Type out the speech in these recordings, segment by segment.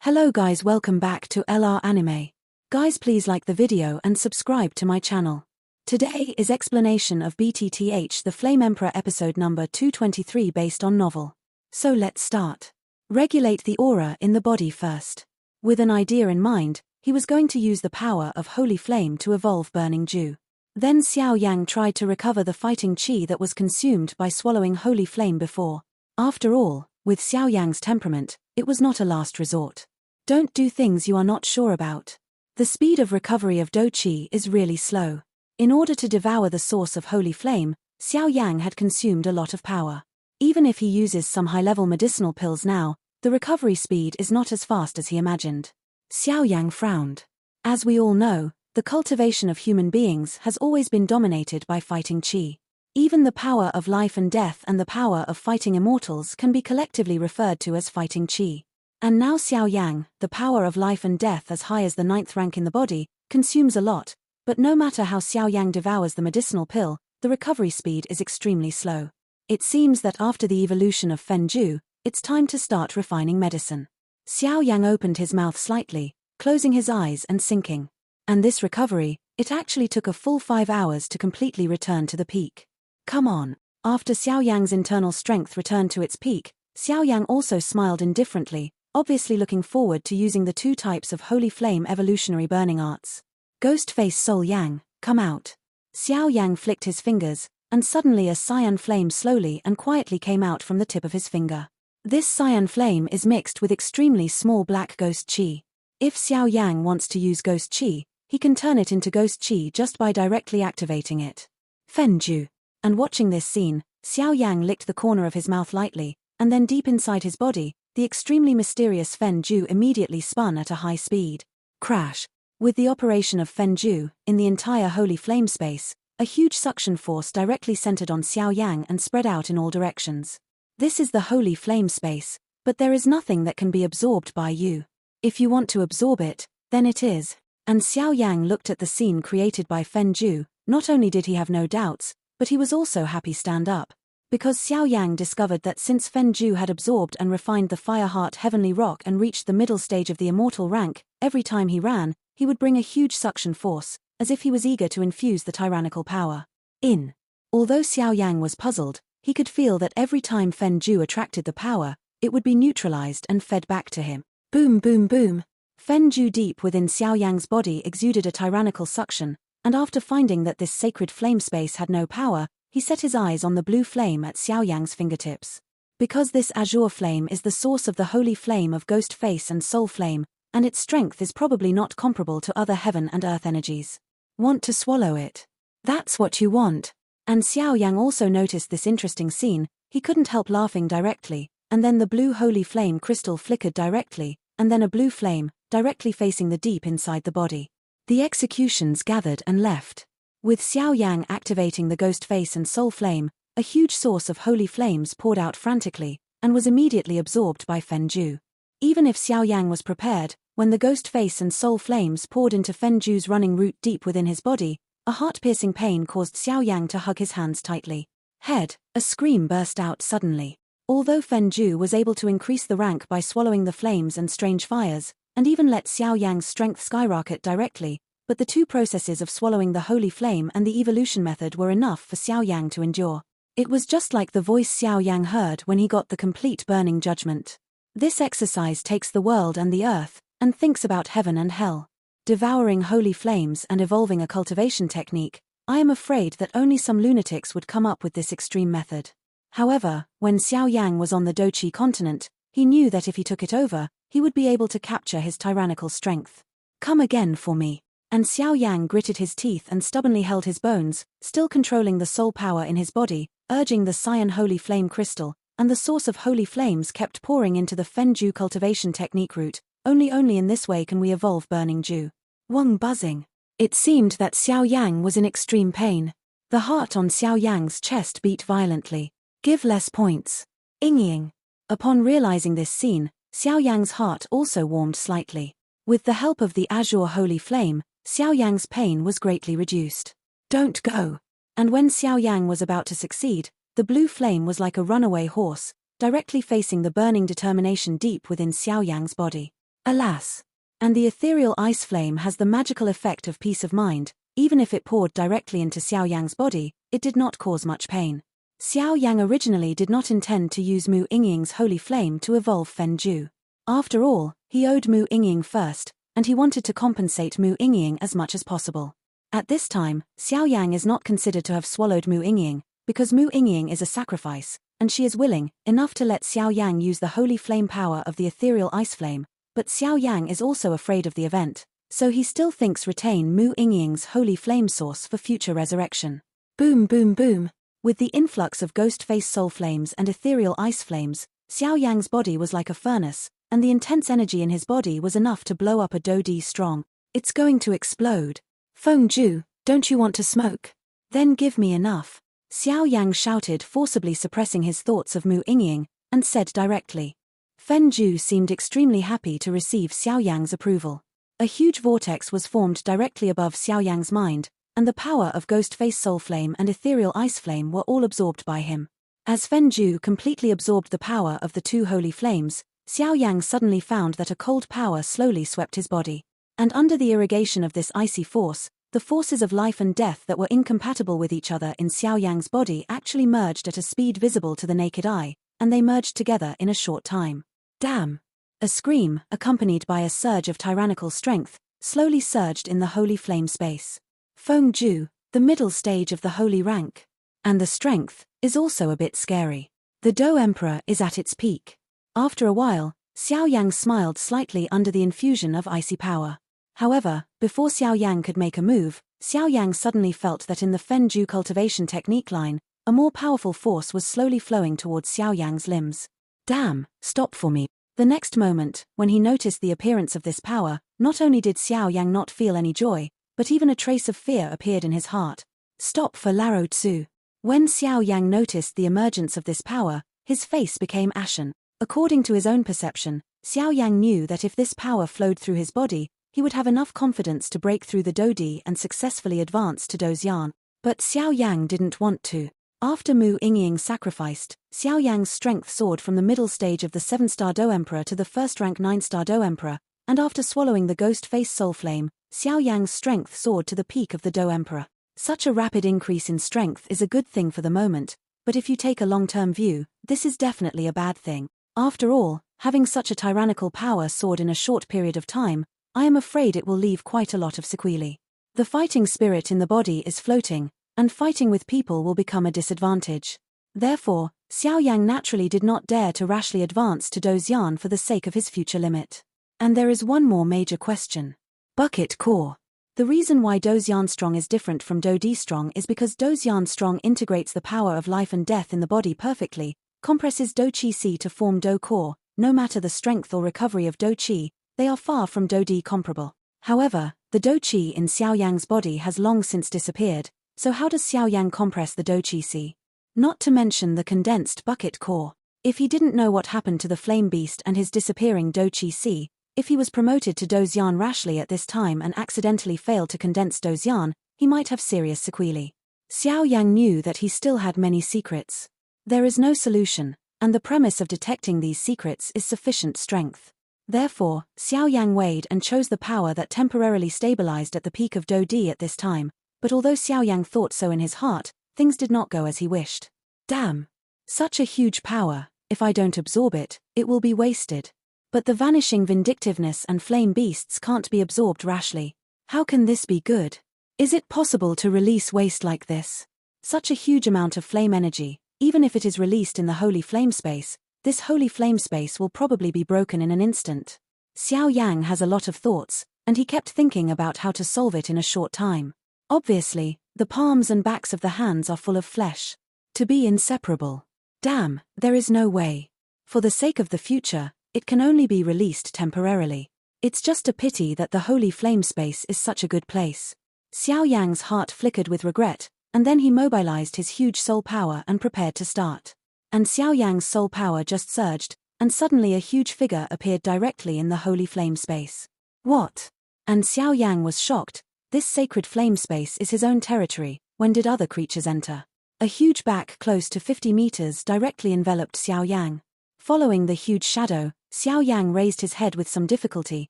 Hello guys, welcome back to LR Anime. Guys, please like the video and subscribe to my channel. Today is explanation of BTTH The Flame Emperor episode number 223 based on novel. So let's start. Regulate the aura in the body first. With an idea in mind, he was going to use the power of Holy Flame to evolve Burning Dew. Then Xiao Yang tried to recover the fighting chi that was consumed by swallowing Holy Flame before. After all, with Xiao Yang's temperament, it was not a last resort. Don't do things you are not sure about. The speed of recovery of Do Chi is really slow. In order to devour the source of Holy Flame, Xiao Yang had consumed a lot of power. Even if he uses some high-level medicinal pills now, the recovery speed is not as fast as he imagined. Xiao Yang frowned. As we all know, the cultivation of human beings has always been dominated by fighting chi. Even the power of life and death and the power of fighting immortals can be collectively referred to as fighting chi. And now Xiao Yang, the power of life and death as high as the 9th rank in the body, consumes a lot, but no matter how Xiao Yang devours the medicinal pill, the recovery speed is extremely slow. It seems that after the evolution of Fen Ju, it's time to start refining medicine. Xiao Yang opened his mouth slightly, closing his eyes and sinking. And this recovery, it actually took a full 5 hours to completely return to the peak. Come on. After Xiao Yang's internal strength returned to its peak, Xiao Yang also smiled indifferently, obviously looking forward to using the 2 types of Holy Flame evolutionary burning arts. Ghost Face Soul Yang, come out. Xiao Yang flicked his fingers, and suddenly a cyan flame slowly and quietly came out from the tip of his finger. This cyan flame is mixed with extremely small black ghost chi. If Xiao Yang wants to use ghost chi, he can turn it into ghost chi just by directly activating it. Fen Ju. And watching this scene, Xiao Yang licked the corner of his mouth lightly, and then deep inside his body, the extremely mysterious Fen Ju immediately spun at a high speed. Crash. With the operation of Fen Ju, in the entire Holy Flame space, a huge suction force directly centered on Xiao Yang and spread out in all directions. This is the Holy Flame space, but there is nothing that can be absorbed by you. If you want to absorb it, then it is. And Xiao Yang looked at the scene created by Fen Ju. Not only did he have no doubts, but he was also happy stand up. Because Xiao Yang discovered that since Fen Ju had absorbed and refined the Fireheart Heavenly Rock and reached the middle stage of the immortal rank, every time he ran, he would bring a huge suction force, as if he was eager to infuse the tyrannical power in. Although Xiao Yang was puzzled, he could feel that every time Fen Ju attracted the power, it would be neutralized and fed back to him. Boom boom boom. Fen Ju deep within Xiao Yang's body exuded a tyrannical suction, and after finding that this sacred flame space had no power, he set his eyes on the blue flame at Xiao Yang's fingertips. Because this azure flame is the source of the holy flame of Ghost Face and Soul Flame, and its strength is probably not comparable to other heaven and earth energies. Want to swallow it? That's what you want. And Xiao Yang also noticed this interesting scene. He couldn't help laughing directly, and then the blue holy flame crystal flickered directly, and then a blue flame, directly facing the deep inside the body. The executions gathered and left. With Xiao Yang activating the Ghost Face and Soul Flame, a huge source of holy flames poured out frantically, and was immediately absorbed by Fen Ju. Even if Xiao Yang was prepared, when the Ghost Face and Soul Flames poured into Fen Ju's running route deep within his body, a heart-piercing pain caused Xiao Yang to hug his hands tightly. Head, a scream burst out suddenly. Although Fen Ju was able to increase the rank by swallowing the flames and strange fires, and even let Xiao Yang's strength skyrocket directly, but the 2 processes of swallowing the holy flame and the evolution method were enough for Xiao Yang to endure. It was just like the voice Xiao Yang heard when he got the complete burning judgment. This exercise takes the world and the earth, and thinks about heaven and hell. Devouring holy flames and evolving a cultivation technique, I am afraid that only some lunatics would come up with this extreme method. However, when Xiao Yang was on the Dochi continent, he knew that if he took it over, he would be able to capture his tyrannical strength. Come again for me. And Xiao Yang gritted his teeth and stubbornly held his bones, still controlling the soul power in his body, urging the cyan holy flame crystal, and the source of holy flames kept pouring into the Fen Ju cultivation technique route. Only in this way can we evolve Burning Dew. Wang buzzing. It seemed that Xiao Yang was in extreme pain. The heart on Xiao Yang's chest beat violently. Give less points. Inging. Upon realizing this scene, Xiao Yang's heart also warmed slightly. With the help of the azure holy flame, Xiao Yang's pain was greatly reduced. Don't go. And when Xiao Yang was about to succeed, the blue flame was like a runaway horse, directly facing the burning determination deep within Xiao Yang's body. Alas! And the ethereal ice flame has the magical effect of peace of mind. Even if it poured directly into Xiao Yang's body, it did not cause much pain. Xiao Yang originally did not intend to use Mu Yingying's holy flame to evolve Fen Zhu. After all, he owed Mu Yingying first, and he wanted to compensate Mu Yingying as much as possible. At this time, Xiao Yang is not considered to have swallowed Mu Yingying, because Mu Yingying is a sacrifice, and she is willing enough to let Xiao Yang use the holy flame power of the ethereal ice flame, but Xiao Yang is also afraid of the event, so he still thinks retain Mu Yingying's holy flame source for future resurrection. Boom boom boom! With the influx of ghost-face soul flames and ethereal ice flames, Xiao Yang's body was like a furnace, and the intense energy in his body was enough to blow up a Dodi strong. It's going to explode. Feng Zhu, don't you want to smoke? Then give me enough. Xiao Yang shouted, forcibly suppressing his thoughts of Mu Yingying, and said directly. Fen Zhu seemed extremely happy to receive Xiao Yang's approval. A huge vortex was formed directly above Xiao Yang's mind, and the power of Ghost-Face Soul Flame and Ethereal Ice Flame were all absorbed by him. As Fen Zhu completely absorbed the power of the two holy flames, Xiao Yang suddenly found that a cold power slowly swept his body. And under the irrigation of this icy force, the forces of life and death that were incompatible with each other in Xiao Yang's body actually merged at a speed visible to the naked eye, and they merged together in a short time. Damn! A scream, accompanied by a surge of tyrannical strength, slowly surged in the holy flame space. Feng Zhu, the middle stage of the holy rank. And the strength is also a bit scary. The Do Emperor is at its peak. After a while, Xiao Yang smiled slightly under the infusion of icy power. However, before Xiao Yang could make a move, Xiao Yang suddenly felt that in the Fen Zhu cultivation technique line, a more powerful force was slowly flowing towards Xiao Yang's limbs. Damn, stop for me. The next moment, when he noticed the appearance of this power, not only did Xiao Yang not feel any joy, but even a trace of fear appeared in his heart. Stop for Laro Tzu. When Xiao Yang noticed the emergence of this power, his face became ashen. According to his own perception, Xiao Yang knew that if this power flowed through his body, he would have enough confidence to break through the Dodi and successfully advance to Dozian. But Xiao Yang didn't want to. After Mu Yingying sacrificed, Xiao Yang's strength soared from the middle stage of the 7-star Do Emperor to the first-rank 9-star Do Emperor, and after swallowing the Ghost-Face Soul Flame, Xiao Yang's strength soared to the peak of the Do Emperor. Such a rapid increase in strength is a good thing for the moment, but if you take a long-term view, this is definitely a bad thing. After all, having such a tyrannical power soared in a short period of time, I am afraid it will leave quite a lot of sequelae. The fighting spirit in the body is floating, and fighting with people will become a disadvantage. Therefore, Xiao Yang naturally did not dare to rashly advance to Dozian for the sake of his future limit. And there is one more major question. Bucket Core. The reason why Dozian Strong is different from Dodi Strong is because Dozian Strong integrates the power of life and death in the body perfectly, compresses Do Chi Si to form Do Core. No matter the strength or recovery of Do Chi, they are far from Dodi comparable. However, the Do Chi in Xiao Yang's body has long since disappeared, so how does Xiao Yang compress the Do Chi Si? Not to mention the condensed bucket core. If he didn't know what happened to the flame beast and his disappearing Do Chi Si, if he was promoted to Dozian rashly at this time and accidentally failed to condense Dozian, he might have serious sequelae. Xiao Yang knew that he still had many secrets. There is no solution, and the premise of detecting these secrets is sufficient strength. Therefore, Xiao Yang weighed and chose the power that temporarily stabilized at the peak of Dodi at this time, but although Xiao Yang thought so in his heart, things did not go as he wished. Damn! Such a huge power, if I don't absorb it, it will be wasted. But the vanishing vindictiveness and flame beasts can't be absorbed rashly. How can this be good? Is it possible to release waste like this? Such a huge amount of flame energy, even if it is released in the holy flame space, this holy flame space will probably be broken in an instant. Xiao Yang has a lot of thoughts, and he kept thinking about how to solve it in a short time. Obviously, the palms and backs of the hands are full of flesh. To be inseparable. Damn, there is no way. For the sake of the future, it can only be released temporarily. It's just a pity that the holy flame space is such a good place. Xiao Yang's heart flickered with regret, and then he mobilized his huge soul power and prepared to start. And Xiao Yang's soul power just surged, and suddenly a huge figure appeared directly in the holy flame space. What? And Xiao Yang was shocked. This sacred flame space is his own territory. When did other creatures enter? A huge back close to 50 meters directly enveloped Xiao Yang. Following the huge shadow, Xiao Yang raised his head with some difficulty,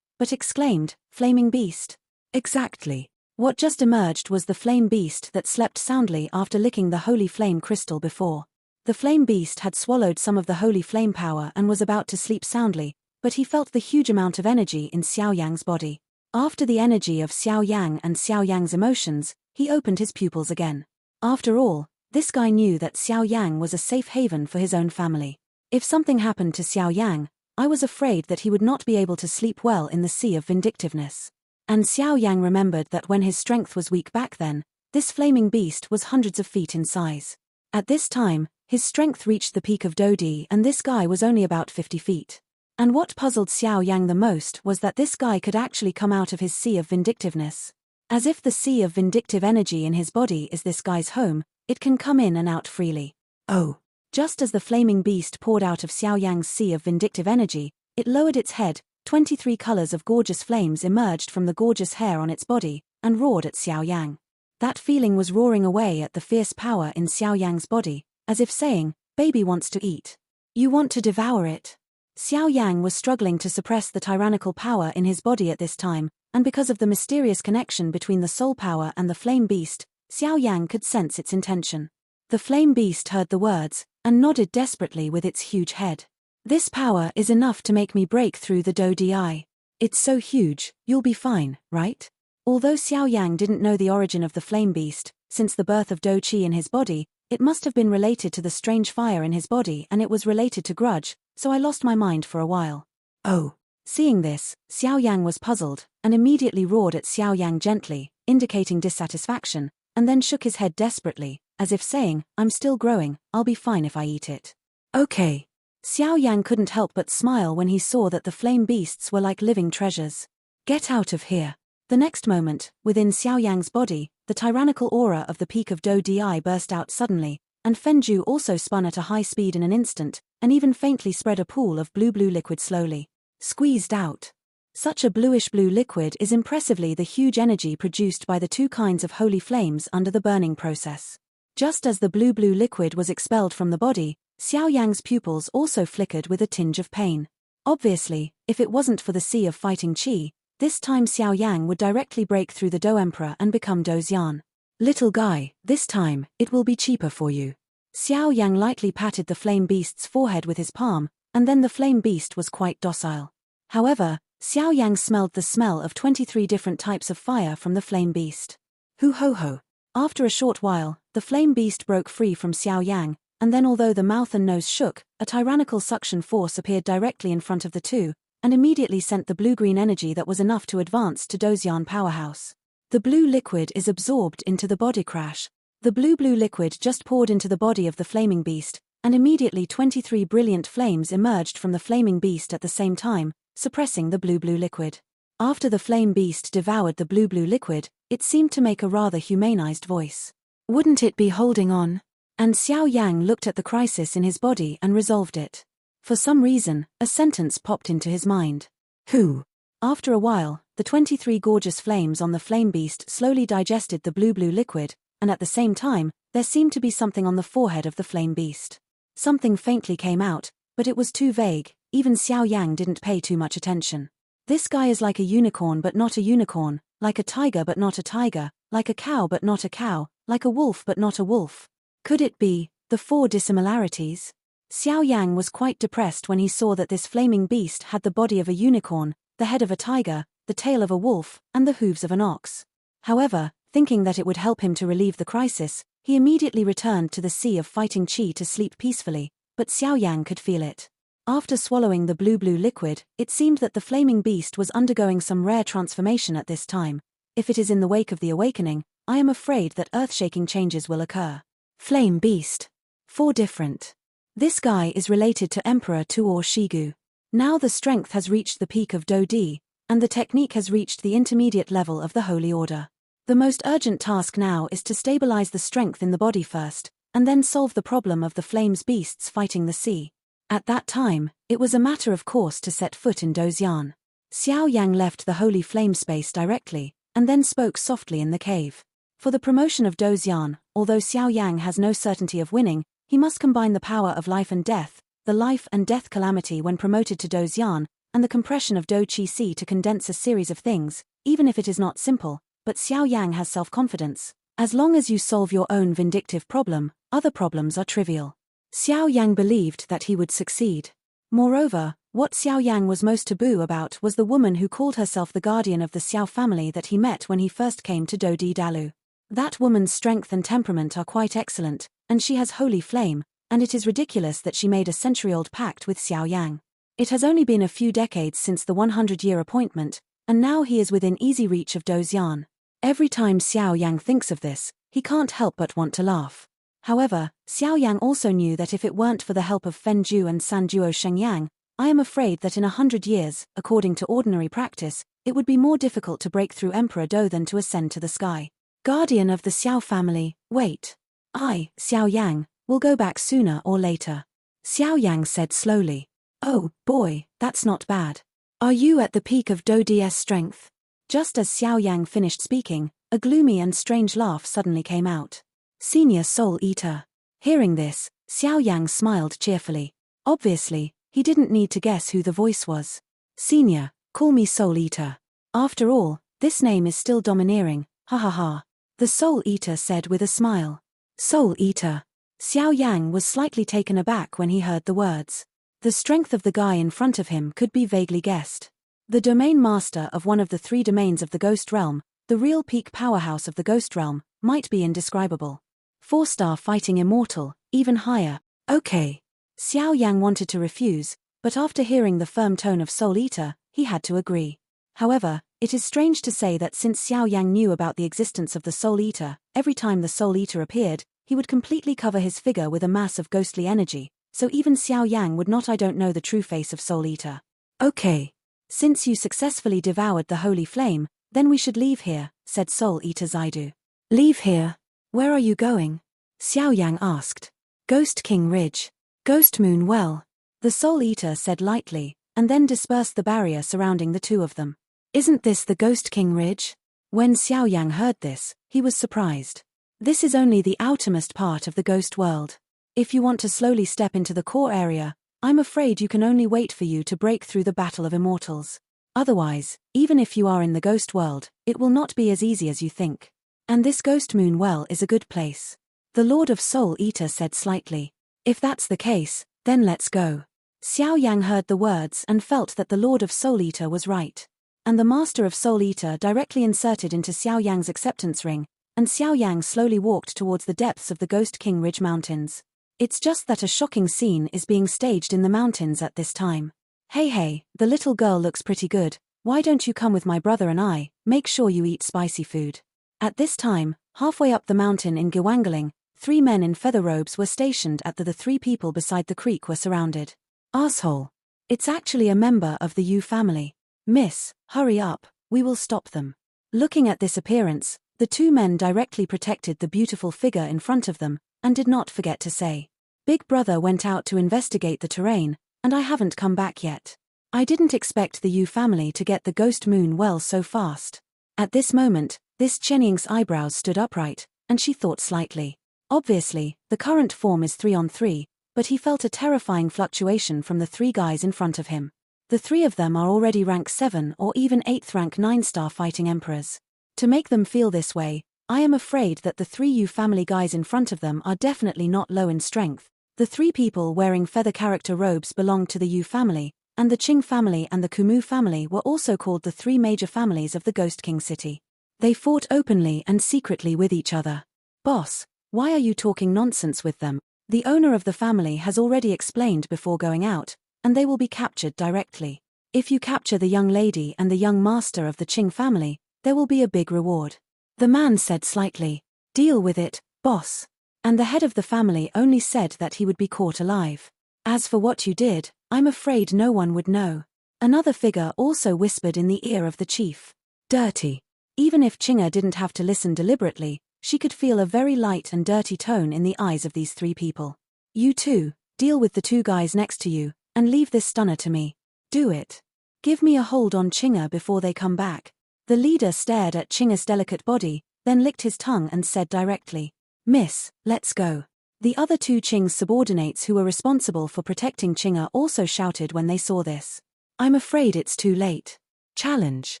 but exclaimed, "Flaming beast." Exactly. What just emerged was the flame beast that slept soundly after licking the holy flame crystal before. The flame beast had swallowed some of the holy flame power and was about to sleep soundly, but he felt the huge amount of energy in Xiao Yang's body. After the energy of Xiao Yang and Xiao Yang's emotions, he opened his pupils again. After all, this guy knew that Xiao Yang was a safe haven for his own family. If something happened to Xiao Yang, I was afraid that he would not be able to sleep well in the sea of vindictiveness. And Xiao Yang remembered that when his strength was weak back then, this flaming beast was hundreds of feet in size. At this time, his strength reached the peak of Dodi and this guy was only about 50 feet. And what puzzled Xiao Yang the most was that this guy could actually come out of his sea of vindictiveness. As if the sea of vindictive energy in his body is this guy's home, it can come in and out freely. Oh. Just as the flaming beast poured out of Xiao Yang's sea of vindictive energy, it lowered its head, 23 colors of gorgeous flames emerged from the gorgeous hair on its body, and roared at Xiao Yang. That feeling was roaring away at the fierce power in Xiao Yang's body, as if saying, "Baby wants to eat. You want to devour it." Xiao Yang was struggling to suppress the tyrannical power in his body at this time, and because of the mysterious connection between the soul power and the flame beast, Xiao Yang could sense its intention. The flame beast heard the words, and nodded desperately with its huge head. "This power is enough to make me break through the Do-Di. It's so huge, you'll be fine, right?" Although Xiao Yang didn't know the origin of the flame beast, since the birth of Do-Chi in his body, it must have been related to the strange fire in his body and it was related to grudge, so I lost my mind for a while. Oh. Seeing this, Xiao Yang was puzzled, and immediately roared at Xiao Yang gently, indicating dissatisfaction, and then shook his head desperately, as if saying, "I'm still growing, I'll be fine if I eat it." Okay. Xiao Yang couldn't help but smile when he saw that the flame beasts were like living treasures. "Get out of here." The next moment, within Xiao Yang's body, the tyrannical aura of the peak of Do-Di burst out suddenly, and Fenju also spun at a high speed in an instant, and even faintly spread a pool of blue-blue liquid slowly squeezed out. Such a bluish-blue liquid is impressively the huge energy produced by the two kinds of holy flames under the burning process. Just as the blue-blue liquid was expelled from the body, Xiao Yang's pupils also flickered with a tinge of pain. Obviously, if it wasn't for the sea of fighting qi, this time Xiao Yang would directly break through the Do Emperor and become Do Xian. "Little guy, this time, it will be cheaper for you." Xiao Yang lightly patted the flame beast's forehead with his palm, and then the flame beast was quite docile. However, Xiao Yang smelled the smell of 23 different types of fire from the flame beast. Hoo ho ho. After a short while, the flame beast broke free from Xiao Yang, and then although the mouth and nose shook, a tyrannical suction force appeared directly in front of the two, and immediately sent the blue-green energy that was enough to advance to Doxian powerhouse. The blue liquid is absorbed into the body crash. The blue-blue liquid just poured into the body of the flaming beast, and immediately 23 brilliant flames emerged from the flaming beast at the same time, suppressing the blue-blue liquid. After the flame beast devoured the blue-blue liquid, it seemed to make a rather humanized voice. "Wouldn't it be holding on?" And Xiao Yang looked at the crisis in his body and resolved it. For some reason, a sentence popped into his mind. "Who?" After a while, the 23 gorgeous flames on the flame beast slowly digested the blue-blue liquid, and at the same time, there seemed to be something on the forehead of the flame beast. Something faintly came out, but it was too vague, even Xiao Yang didn't pay too much attention. "This guy is like a unicorn but not a unicorn, like a tiger but not a tiger, like a cow but not a cow, like a wolf but not a wolf. Could it be the 4 dissimilarities?" Xiao Yang was quite depressed when he saw that this flaming beast had the body of a unicorn, the head of a tiger, the tail of a wolf, and the hooves of an ox. However, thinking that it would help him to relieve the crisis, he immediately returned to the sea of fighting qi to sleep peacefully, but Xiao Yang could feel it. After swallowing the blue-blue liquid, it seemed that the flaming beast was undergoing some rare transformation at this time. If it is in the wake of the awakening, I am afraid that earth-shaking changes will occur. Flame beast. 4 different. This guy is related to Emperor Tuor Shigu. Now the strength has reached the peak of Do-Di, and the technique has reached the intermediate level of the Holy Order. The most urgent task now is to stabilize the strength in the body first, and then solve the problem of the flames beasts fighting the sea. At that time, it was a matter of course to set foot in Doxian. Xiao Yang left the holy flame space directly, and then spoke softly in the cave. For the promotion of Doxian, although Xiao Yang has no certainty of winning, he must combine the power of life and death, the life and death calamity when promoted to Do Xian, and the compression of Do Qi Si to condense a series of things, even if it is not simple, but Xiao Yang has self-confidence. As long as you solve your own vindictive problem, other problems are trivial. Xiao Yang believed that he would succeed. Moreover, what Xiao Yang was most taboo about was the woman who called herself the guardian of the Xiao family that he met when he first came to Do Di Dalu. That woman's strength and temperament are quite excellent, and she has holy flame, and it is ridiculous that she made a century-old pact with Xiao Yang. It has only been a few decades since the 100-year appointment, and now he is within easy reach of Do Xian. Every time Xiao Yang thinks of this, he can't help but want to laugh. However, Xiao Yang also knew that if it weren't for the help of Fen Ju and San Juo Shengyang, I am afraid that in 100 years, according to ordinary practice, it would be more difficult to break through Emperor Do than to ascend to the sky. Guardian of the Xiao family, wait. I, Xiao Yang, will go back sooner or later. Xiao Yang said slowly. Oh, boy, that's not bad. Are you at the peak of Do Di's strength? Just as Xiao Yang finished speaking, a gloomy and strange laugh suddenly came out. Senior Soul Eater. Hearing this, Xiao Yang smiled cheerfully. Obviously, he didn't need to guess who the voice was. Senior, call me Soul Eater. After all, this name is still domineering, ha ha ha. The Soul Eater said with a smile. Soul Eater. Xiao Yang was slightly taken aback when he heard the words. The strength of the guy in front of him could be vaguely guessed. The domain master of one of the 3 domains of the Ghost Realm, the real peak powerhouse of the Ghost Realm, might be indescribable. 4-star fighting immortal, even higher. Okay. Xiao Yang wanted to refuse, but after hearing the firm tone of Soul Eater, he had to agree. However, it is strange to say that since Xiao Yang knew about the existence of the Soul Eater, every time the Soul Eater appeared, he would completely cover his figure with a mass of ghostly energy, so even Xiao Yang would not don't know the true face of Soul Eater. Okay. Since you successfully devoured the holy flame, then we should leave here, said Soul Eater Zaidu. Leave here? Where are you going? Xiao Yang asked. Ghost King Ridge. Ghost Moon Well. The Soul Eater said lightly, and then dispersed the barrier surrounding the two of them. Isn't this the Ghost King Ridge? When Xiao Yang heard this, he was surprised. This is only the outermost part of the ghost world. If you want to slowly step into the core area, I'm afraid you can only wait for you to break through the Battle of Immortals. Otherwise, even if you are in the ghost world, it will not be as easy as you think. And this Ghost Moon Well is a good place. The Lord of Soul Eater said slightly. If that's the case, then let's go. Xiao Yang heard the words and felt that the Lord of Soul Eater was right. And the Master of Soul Eater directly inserted into Xiao Yang's acceptance ring, and Xiao Yang slowly walked towards the depths of the Ghost King Ridge Mountains. It's just that a shocking scene is being staged in the mountains at this time. Hey, the little girl looks pretty good, why don't you come with my brother and I, make sure you eat spicy food. At this time, halfway up the mountain in Gwangaling, 3 men in feather robes were stationed at the 3 people beside the creek were surrounded. Asshole. It's actually a member of the Yu family. Miss, hurry up, we will stop them. Looking at this appearance, the 2 men directly protected the beautiful figure in front of them, and did not forget to say, Big brother went out to investigate the terrain, and I haven't come back yet. I didn't expect the Yu family to get the Ghost Moon Well so fast. At this moment, this Chenying's eyebrows stood upright, and she thought slightly. Obviously, the current form is 3-on-3, but he felt a terrifying fluctuation from the 3 guys in front of him. The 3 of them are already rank 7 or even 8th rank 9-star fighting emperors. To make them feel this way, I am afraid that the 3 Yu family guys in front of them are definitely not low in strength. The 3 people wearing feather character robes belonged to the Yu family, and the Qing family and the Kumu family were also called the 3 major families of the Ghost King city. They fought openly and secretly with each other. Boss, why are you talking nonsense with them? The owner of the family has already explained before going out, and they will be captured directly. If you capture the young lady and the young master of the Qing family, there will be a big reward. The man said slightly. Deal with it, boss. And the head of the family only said that he would be caught alive. As for what you did, I'm afraid no one would know. Another figure also whispered in the ear of the chief. Dirty. Even if Chinga didn't have to listen deliberately, she could feel a very light and dirty tone in the eyes of these 3 people. You two, deal with the 2 guys next to you, and leave this stunner to me. Do it. Give me a hold on Chinga before they come back. The leader stared at Chinga's delicate body, then licked his tongue and said directly, Miss, let's go. The other two Qing's subordinates who were responsible for protecting Qing'e also shouted when they saw this. I'm afraid it's too late. Challenge.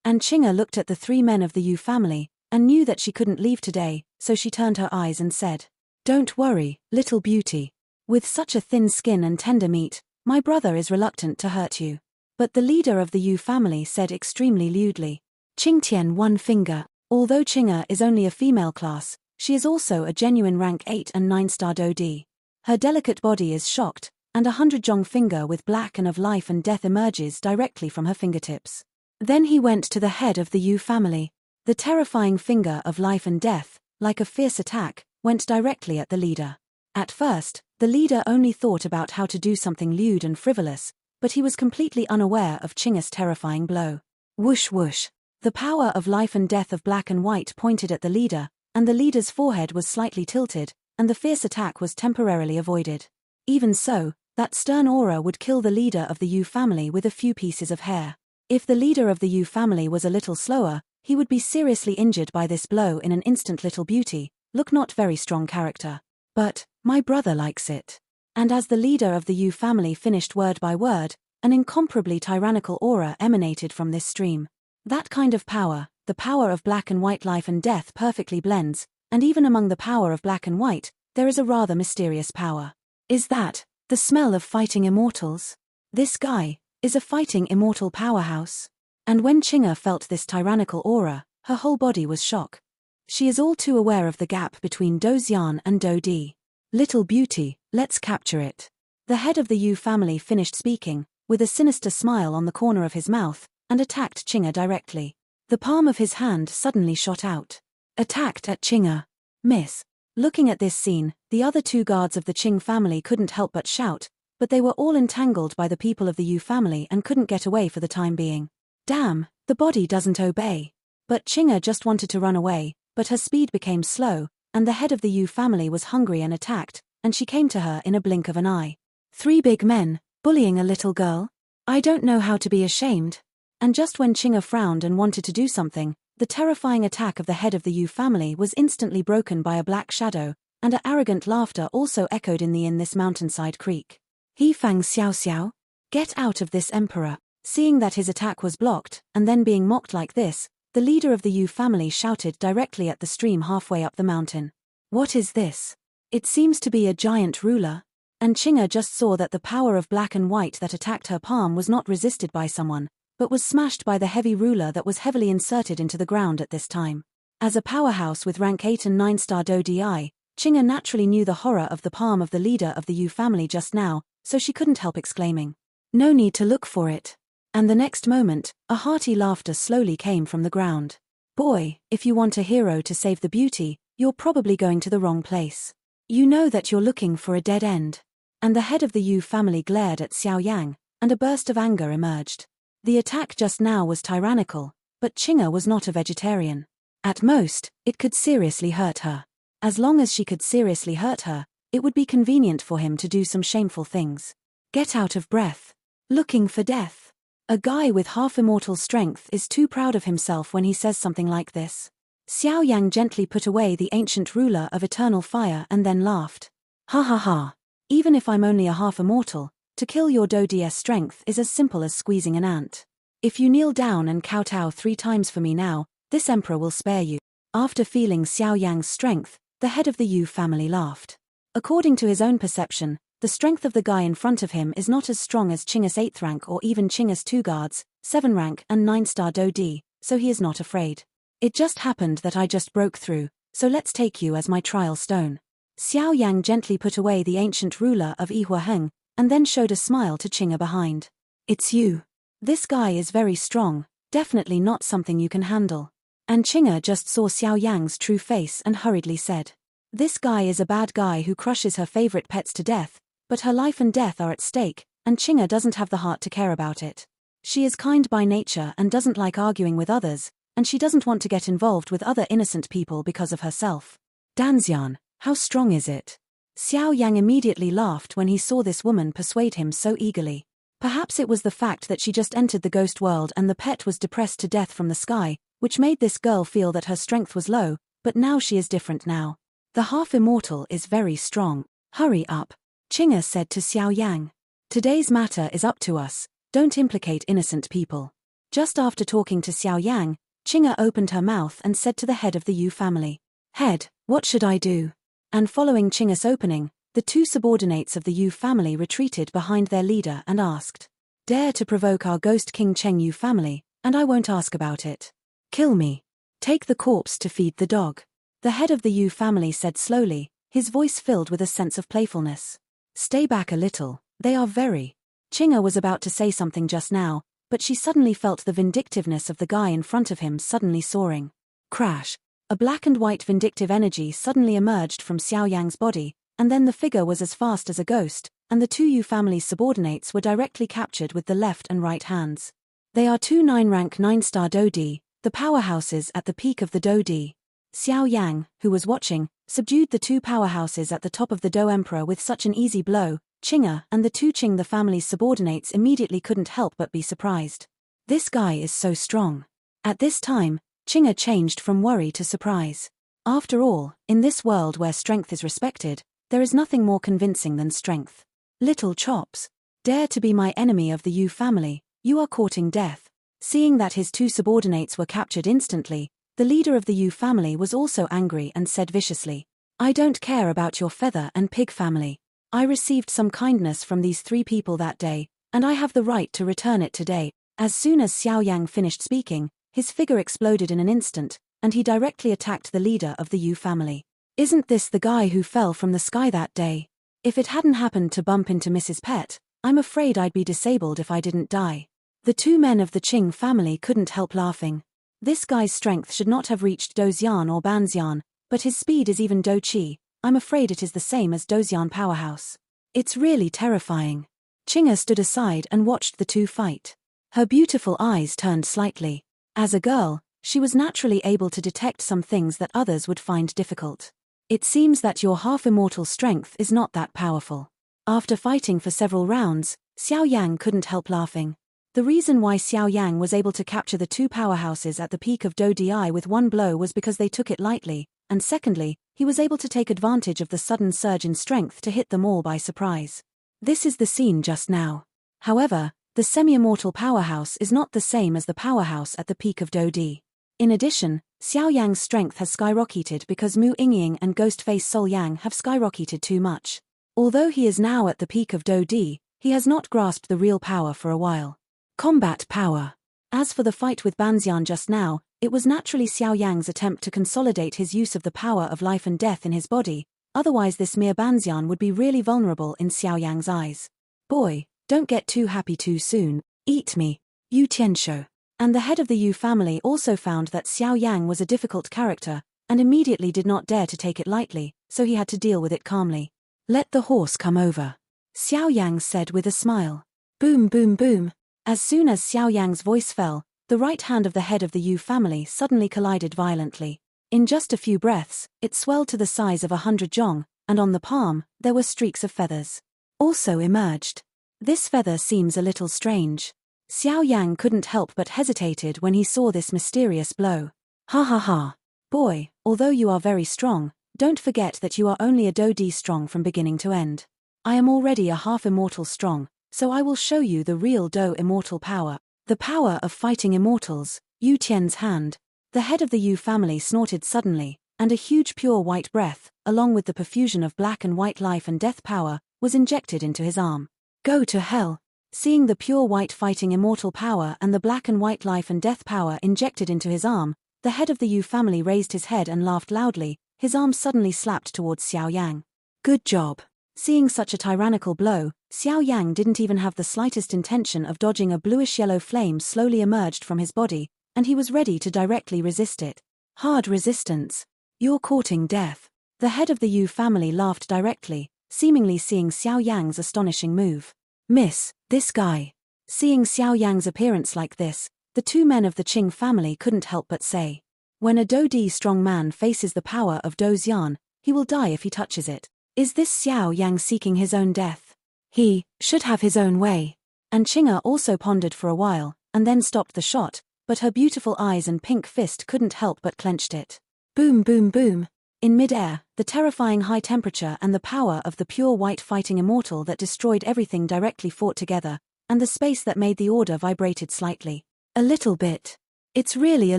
And Qing'e looked at the three men of the Yu family, and knew that she couldn't leave today, so she turned her eyes and said, Don't worry, little beauty. With such a thin skin and tender meat, my brother is reluctant to hurt you. But the leader of the Yu family said extremely lewdly, Qingtian one finger. Although Qing'e is only a female class, she is also a genuine rank 8 and 9-star Do-D. Her delicate body is shocked, and 100 Zhong finger with black and of life and death emerges directly from her fingertips. Then he went to the head of the Yu family. The terrifying finger of life and death, like a fierce attack, went directly at the leader. At first, the leader only thought about how to do something lewd and frivolous, but he was completely unaware of Qing'e's terrifying blow. Whoosh whoosh. The power of life and death of black and white pointed at the leader, and the leader's forehead was slightly tilted, and the fierce attack was temporarily avoided. Even so, that stern aura would kill the leader of the Yu family with a few pieces of hair. If the leader of the Yu family was a little slower, he would be seriously injured by this blow in an instant. Little beauty, look not very strong character. But, my brother likes it. And as the leader of the Yu family finished word by word, an incomparably tyrannical aura emanated from this stream. That kind of power, the power of black and white life and death perfectly blends, and even among the power of black and white, there is a rather mysterious power. Is that the smell of fighting immortals? This guy is a fighting immortal powerhouse. And when Qing'e felt this tyrannical aura, her whole body was shock. She is all too aware of the gap between Do-Xian and Do-D. Little beauty, let's capture it. The head of the Yu family finished speaking, with a sinister smile on the corner of his mouth, and attacked Qing'e directly. The palm of his hand suddenly shot out. Attacked at Qing'e. Miss. Looking at this scene, the other two guards of the Qing family couldn't help but shout, but they were all entangled by the people of the Yu family and couldn't get away for the time being. Damn, the body doesn't obey. But Qing'e just wanted to run away, but her speed became slow, and the head of the Yu family was hungry and attacked, and she came to her in a blink of an eye. 3 big men, bullying a little girl? I don't know how to be ashamed. And just when Qing'e frowned and wanted to do something, the terrifying attack of the head of the Yu family was instantly broken by a black shadow, and an arrogant laughter also echoed in this mountainside creek. He Fang Xiao Xiao? Get out of this, Emperor. Seeing that his attack was blocked, and then being mocked like this, the leader of the Yu family shouted directly at the stream halfway up the mountain. What is this? It seems to be a giant ruler. And Qing'e just saw that the power of black and white that attacked her palm was not resisted by someone, but was smashed by the heavy ruler that was heavily inserted into the ground at this time. As a powerhouse with rank 8 and 9-star Do-Di, Qing'e naturally knew the horror of the palm of the leader of the Yu family just now, so she couldn't help exclaiming, No need to look for it. And the next moment, a hearty laughter slowly came from the ground. Boy, if you want a hero to save the beauty, you're probably going to the wrong place. You know that you're looking for a dead end. And the head of the Yu family glared at Xiao Yang, and a burst of anger emerged. The attack just now was tyrannical, but Qing'e was not a vegetarian. At most, it could seriously hurt her. As long as she could seriously hurt her, it would be convenient for him to do some shameful things. Get out of breath. Looking for death. A guy with half-immortal strength is too proud of himself when he says something like this. Xiao Yang gently put away the ancient ruler of eternal fire and then laughed. Ha ha ha. Even if I'm only a half-immortal, to kill your Do-Di's strength is as simple as squeezing an ant. If you kneel down and kowtow 3 times for me now, this emperor will spare you. After feeling Xiao Yang's strength, the head of the Yu family laughed. According to his own perception, the strength of the guy in front of him is not as strong as Qing'e's 8th rank or even Qing'e's 2 guards, 7 rank and 9-star Do-Di, so he is not afraid. It just happened that I just broke through, so let's take you as my trial stone. Xiao Yang gently put away the ancient ruler of Yihuaheng, and then showed a smile to Qing'e behind. It's you. This guy is very strong, definitely not something you can handle. And Qing'e just saw Xiao Yang's true face and hurriedly said, This guy is a bad guy who crushes her favorite pets to death, but her life and death are at stake, and Qing'e doesn't have the heart to care about it. She is kind by nature and doesn't like arguing with others, and she doesn't want to get involved with other innocent people because of herself. Danxian, how strong is it? Xiao Yang immediately laughed when he saw this woman persuade him so eagerly. Perhaps it was the fact that she just entered the ghost world and the pet was depressed to death from the sky, which made this girl feel that her strength was low, but now she is different now. The half-immortal is very strong. Hurry up, Qing'e said to Xiao Yang. Today's matter is up to us, don't implicate innocent people. Just after talking to Xiao Yang, Qing'e opened her mouth and said to the head of the Yu family, "Head, what should I do?" And following Qing'e's opening, the two subordinates of the Yu family retreated behind their leader and asked, "Dare to provoke our ghost king Cheng Yu family, and I won't ask about it. Kill me. Take the corpse to feed the dog." The head of the Yu family said slowly, his voice filled with a sense of playfulness. "Stay back a little, they are very..." Qing'e was about to say something just now, but she suddenly felt the vindictiveness of the guy in front of him suddenly soaring. Crash! A black and white vindictive energy suddenly emerged from Xiao Yang's body, and then the figure was as fast as a ghost, and the two Yu family's subordinates were directly captured with the left and right hands. They are two 9-rank 9-star Dodi, the powerhouses at the peak of the Dodi. Xiao Yang, who was watching, subdued the two powerhouses at the top of the Do Emperor with such an easy blow. Qing'e and the two Qing the family's subordinates immediately couldn't help but be surprised. This guy is so strong. At this time, Qing'e changed from worry to surprise. After all, in this world where strength is respected, there is nothing more convincing than strength. Little chops. Dare to be my enemy of the Yu family, you are courting death. Seeing that his two subordinates were captured instantly, the leader of the Yu family was also angry and said viciously, "I don't care about your feather and pig family. I received some kindness from these three people that day, and I have the right to return it today." As soon as Xiao Yang finished speaking, his figure exploded in an instant, and he directly attacked the leader of the Yu family. "Isn't this the guy who fell from the sky that day? If it hadn't happened to bump into Mrs. Pet, I'm afraid I'd be disabled if I didn't die." The two men of the Qing family couldn't help laughing. This guy's strength should not have reached Dozian or Banzian, but his speed is even Do Qi. I'm afraid it is the same as Dozian powerhouse. It's really terrifying. Qing'e stood aside and watched the two fight. Her beautiful eyes turned slightly. As a girl, she was naturally able to detect some things that others would find difficult. "It seems that your half-immortal strength is not that powerful." After fighting for several rounds, Xiao Yang couldn't help laughing. The reason why Xiao Yang was able to capture the two powerhouses at the peak of Do Di with one blow was because they took it lightly, and secondly, he was able to take advantage of the sudden surge in strength to hit them all by surprise. This is the scene just now. However, the semi-immortal powerhouse is not the same as the powerhouse at the peak of Do Di. In addition, Xiao Yang's strength has skyrocketed because Mu Yingying and Ghostface Sol Yang have skyrocketed too much. Although he is now at the peak of Do Di, he has not grasped the real power for a while. Combat power. As for the fight with Banzian just now, it was naturally Xiao Yang's attempt to consolidate his use of the power of life and death in his body, otherwise this mere Banzian would be really vulnerable in Xiao Yang's eyes. "Boy, don't get too happy too soon, eat me, Yu Tianshou." And the head of the Yu family also found that Xiao Yang was a difficult character, and immediately did not dare to take it lightly, so he had to deal with it calmly. "Let the horse come over," Xiao Yang said with a smile. Boom boom boom. As soon as Xiao Yang's voice fell, the right hand of the head of the Yu family suddenly collided violently. In just a few breaths, it swelled to the size of 100 zhong, and on the palm, there were streaks of feathers. Also emerged. This feather seems a little strange. Xiao Yang couldn't help but hesitated when he saw this mysterious blow. "Ha ha ha. Boy, although you are very strong, don't forget that you are only a Do Di strong from beginning to end. I am already a half-immortal strong, so I will show you the real Do immortal power. The power of fighting immortals." Yu Tian's hand. The head of the Yu family snorted suddenly, and a huge pure white breath, along with the perfusion of black and white life and death power, was injected into his arm. "Go to hell." Seeing the pure white fighting immortal power and the black and white life and death power injected into his arm, the head of the Yu family raised his head and laughed loudly. His arm suddenly slapped towards Xiao Yang. "Good job." Seeing such a tyrannical blow, Xiao Yang didn't even have the slightest intention of dodging. A bluish-yellow flame slowly emerged from his body, and he was ready to directly resist it. Hard resistance. "You're courting death." The head of the Yu family laughed directly, seemingly seeing Xiao Yang's astonishing move. "Miss, this guy." Seeing Xiao Yang's appearance like this, the two men of the Qing family couldn't help but say, "When a Do Di strong man faces the power of Dozian, he will die if he touches it. Is this Xiao Yang seeking his own death? He should have his own way." And Qing'e also pondered for a while, and then stopped the shot, but her beautiful eyes and pink fist couldn't help but clenched it. Boom boom boom. In mid-air, the terrifying high temperature and the power of the pure white fighting immortal that destroyed everything directly fought together, and the space that made the order vibrated slightly. A little bit. It's really a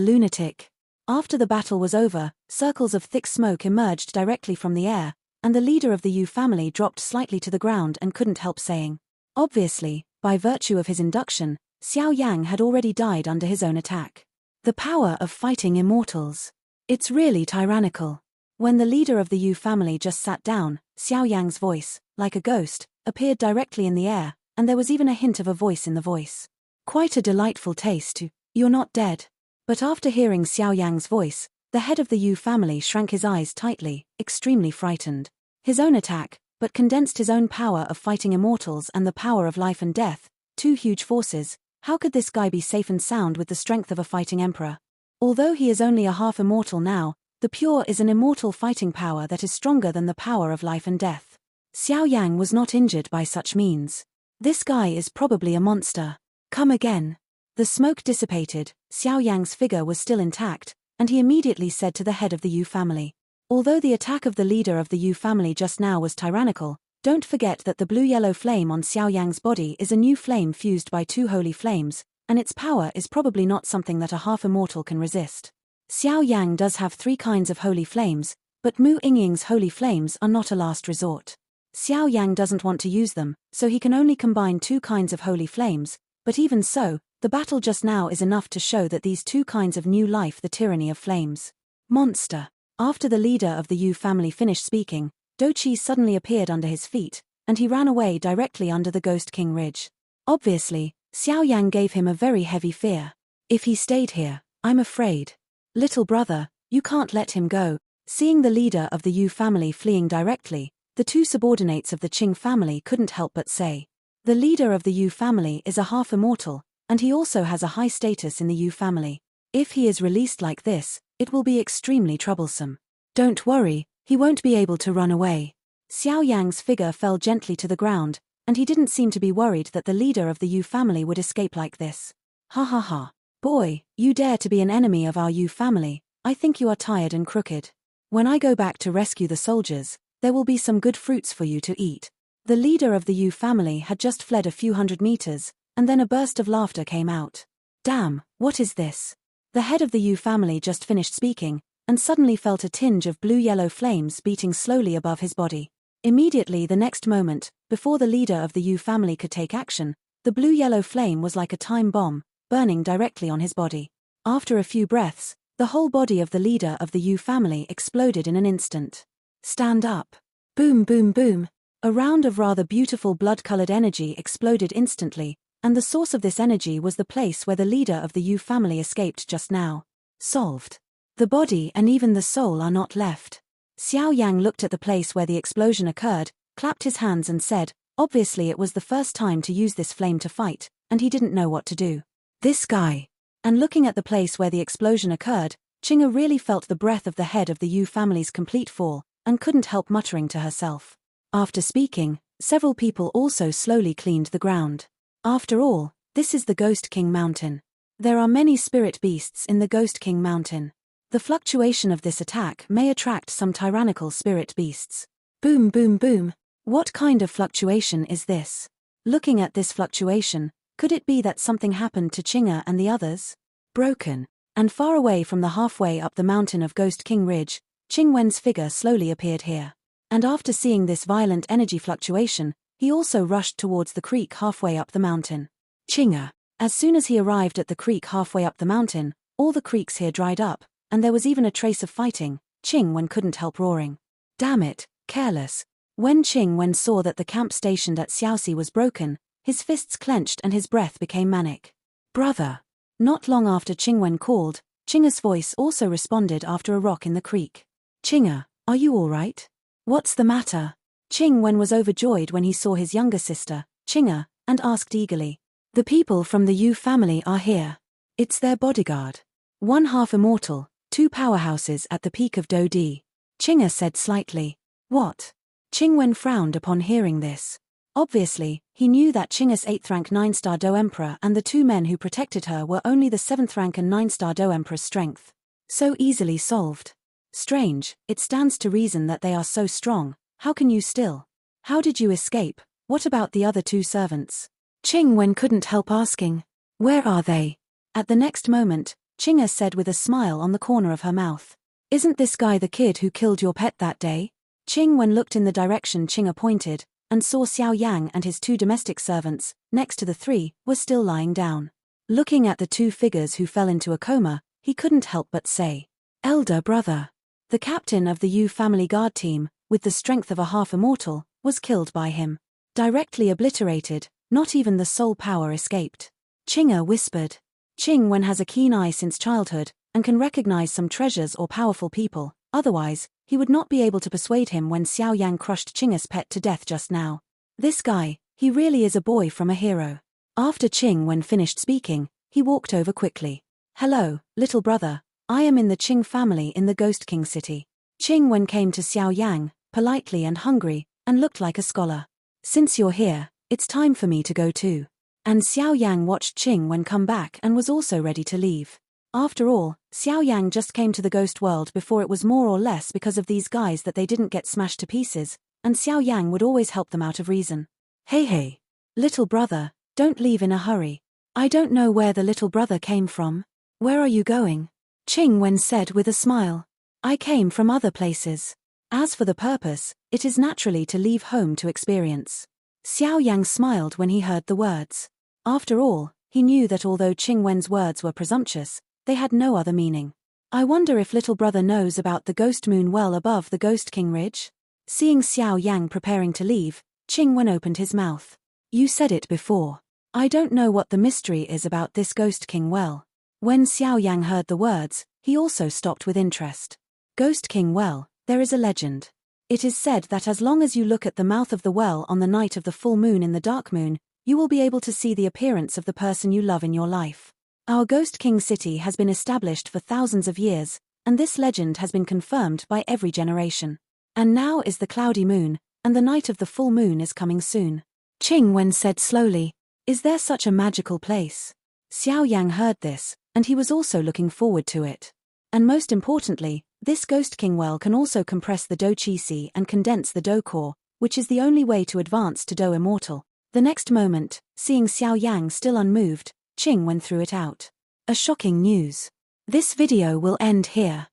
lunatic. After the battle was over, circles of thick smoke emerged directly from the air, and the leader of the Yu family dropped slightly to the ground and couldn't help saying. Obviously, by virtue of his induction, Xiao Yan had already died under his own attack. The power of fighting immortals. It's really tyrannical. When the leader of the Yu family just sat down, Xiao Yang's voice, like a ghost, appeared directly in the air, and there was even a hint of a voice in the voice. Quite a delightful taste. You're not dead. But after hearing Xiao Yang's voice, the head of the Yu family shrank his eyes tightly, extremely frightened. His own attack, but condensed his own power of fighting immortals and the power of life and death, two huge forces. How could this guy be safe and sound with the strength of a fighting emperor? Although he is only a half immortal now, the pure is an immortal fighting power that is stronger than the power of life and death. Xiao Yang was not injured by such means. This guy is probably a monster. Come again. The smoke dissipated, Xiao Yang's figure was still intact, and he immediately said to the head of the Yu family. Although the attack of the leader of the Yu family just now was tyrannical, don't forget that the blue-yellow flame on Xiao Yang's body is a new flame fused by two holy flames, and its power is probably not something that a half-immortal can resist. Xiao Yang does have 3 kinds of holy flames, but Mu Yingying's holy flames are not a last resort. Xiao Yang doesn't want to use them, so he can only combine 2 kinds of holy flames, but even so, the battle just now is enough to show that these 2 kinds of new life the tyranny of flames. Monster. After the leader of the Yu family finished speaking, Doqi suddenly appeared under his feet, and he ran away directly under the Ghost King Ridge. Obviously, Xiao Yang gave him a very heavy fear. If he stayed here, I'm afraid. Little brother, you can't let him go. Seeing the leader of the Yu family fleeing directly, the 2 subordinates of the Qing family couldn't help but say. The leader of the Yu family is a half-immortal, and he also has a high status in the Yu family. If he is released like this, it will be extremely troublesome. Don't worry, he won't be able to run away. Xiao Yang's figure fell gently to the ground, and he didn't seem to be worried that the leader of the Yu family would escape like this. Ha ha ha. Boy, you dare to be an enemy of our Yu family. I think you are tired and crooked. When I go back to rescue the soldiers, there will be some good fruits for you to eat. The leader of the Yu family had just fled a few hundred meters, and then a burst of laughter came out. Damn, what is this? The head of the Yu family just finished speaking, and suddenly felt a tinge of blue-yellow flames beating slowly above his body. Immediately the next moment, before the leader of the Yu family could take action, the blue-yellow flame was like a time bomb, burning directly on his body. After a few breaths, the whole body of the leader of the Yu family exploded in an instant. Stand up. Boom boom boom. A round of rather beautiful blood-colored energy exploded instantly, and the source of this energy was the place where the leader of the Yu family escaped just now. Solved. The body and even the soul are not left. Xiao Yang looked at the place where the explosion occurred, clapped his hands and said, obviously it was the first time to use this flame to fight, and he didn't know what to do. This guy. And looking at the place where the explosion occurred, Qing'e really felt the breath of the head of the Yu family's complete fall, and couldn't help muttering to herself. After speaking, several people also slowly cleaned the ground. After all, this is the Ghost King Mountain. There are many spirit beasts in the Ghost King Mountain. The fluctuation of this attack may attract some tyrannical spirit beasts. Boom boom boom. What kind of fluctuation is this? Looking at this fluctuation, could it be that something happened to Qing'e and the others? Broken. And far away from the halfway up the mountain of Ghost King Ridge, Qing Wen's figure slowly appeared here. And after seeing this violent energy fluctuation, he also rushed towards the creek halfway up the mountain. Qing'e. As soon as he arrived at the creek halfway up the mountain, all the creeks here dried up, and there was even a trace of fighting. Qing Wen couldn't help roaring. Damn it, careless. When Qing Wen saw that the camp stationed at Xiaoxi was broken, his fists clenched and his breath became manic. Brother. Not long after Qing Wen called, Qing'e's voice also responded after a rock in the creek. Qing'e, are you all right? What's the matter? Qing Wen was overjoyed when he saw his younger sister, Qing'e, and asked eagerly. The people from the Yu family are here. It's their bodyguard. 1 half immortal, 2 powerhouses at the peak of Dodi. Qing'e said slightly. What? Qing Wen frowned upon hearing this. Obviously, he knew that Qing'e's 8th rank 9-star Do Emperor and the 2 men who protected her were only the 7th rank and 9-star Do Emperor's strength. So easily solved. Strange, it stands to reason that they are so strong. How can you still? How did you escape? What about the other 2 servants? Qing Wen couldn't help asking. Where are they? At the next moment, Qing'e said with a smile on the corner of her mouth. Isn't this guy the kid who killed your pet that day? Qing Wen looked in the direction Qing'e pointed, and saw Xiao Yang and his 2 domestic servants, next to the 3, were still lying down. Looking at the 2 figures who fell into a coma, he couldn't help but say, Elder brother. The captain of the Yu family guard team, with the strength of a half-immortal, was killed by him. Directly obliterated, not even the soul power escaped. Qing'e whispered. Qing Wen has a keen eye since childhood, and can recognize some treasures or powerful people, otherwise, he would not be able to persuade him when Xiao Yang crushed Qing'e's pet to death just now. This guy, he really is a boy from a hero. After Qing Wen finished speaking, he walked over quickly. Hello, little brother, I am in the Qing family in the Ghost King city. Qing Wen came to Xiao Yang, politely and hungry, and looked like a scholar. Since you're here, it's time for me to go too. And Xiao Yang watched Qing Wen come back and was also ready to leave. After all, Xiao Yang just came to the ghost world before it was more or less because of these guys that they didn't get smashed to pieces, and Xiao Yang would always help them out of reason. Hey, little brother, don't leave in a hurry. I don't know where the little brother came from. Where are you going? Qing Wen said with a smile. I came from other places. As for the purpose, it is naturally to leave home to experience. Xiao Yang smiled when he heard the words. After all, he knew that although Qing Wen's words were presumptuous, they had no other meaning. I wonder if little brother knows about the ghost moon well above the Ghost King Ridge? Seeing Xiao Yang preparing to leave, Qing Wen opened his mouth. You said it before. I don't know what the mystery is about this Ghost King well. When Xiao Yang heard the words, he also stopped with interest. Ghost King well, there is a legend. It is said that as long as you look at the mouth of the well on the night of the full moon in the dark moon, you will be able to see the appearance of the person you love in your life. Our Ghost King city has been established for thousands of years, and this legend has been confirmed by every generation. And now is the cloudy moon, and the night of the full moon is coming soon. Qing Wen said slowly, Is there such a magical place? Xiao Yang heard this, and he was also looking forward to it. And most importantly, this Ghost King well can also compress the Do Chi Si and condense the Do Core, which is the only way to advance to Do Immortal. The next moment, seeing Xiao Yang still unmoved, Qing Wen threw it out. A shocking news. This video will end here.